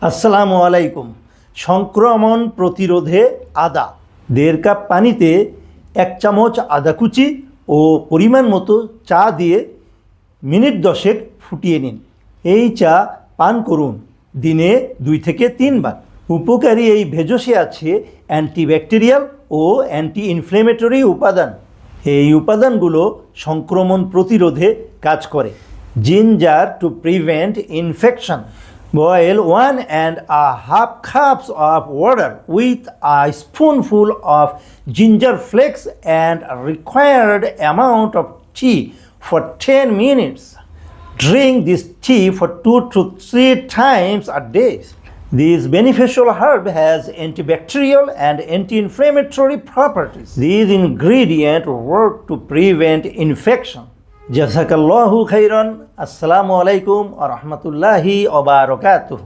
আসসালামু আলাইকুম। সংক্রমণ প্রতিরোধে আদা 1.5 কাপ পানিতে 1 চামচ আদা কুচি ও পরিমাণ মতো চা দিয়ে মিনিট 10 ফুটিয়ে নিন। এই চা পান করুন দিনে 2 থেকে 3 বার। উপকারী এই ভেষজে আছে অ্যান্টিব্যাকটেরিয়াল ও অ্যান্টি ইনফ্লেমেটরি উপাদান। এই উপাদানগুলো সংক্রমণ প্রতিরোধে কাজ করে। Ginger to prevent infection. Boil 1.5 cups of water with a spoonful of ginger flakes and a required amount of tea for 10 minutes. Drink this tea for 2 to 3 times a day. This beneficial herb has antibacterial and anti-inflammatory properties. These ingredients work to prevent infection. জাযাকাল্লাহু খাইরান। আসসালামু আলাইকুম ওয়া রাহমাতুল্লাহি ওয়া বারাকাতুহু।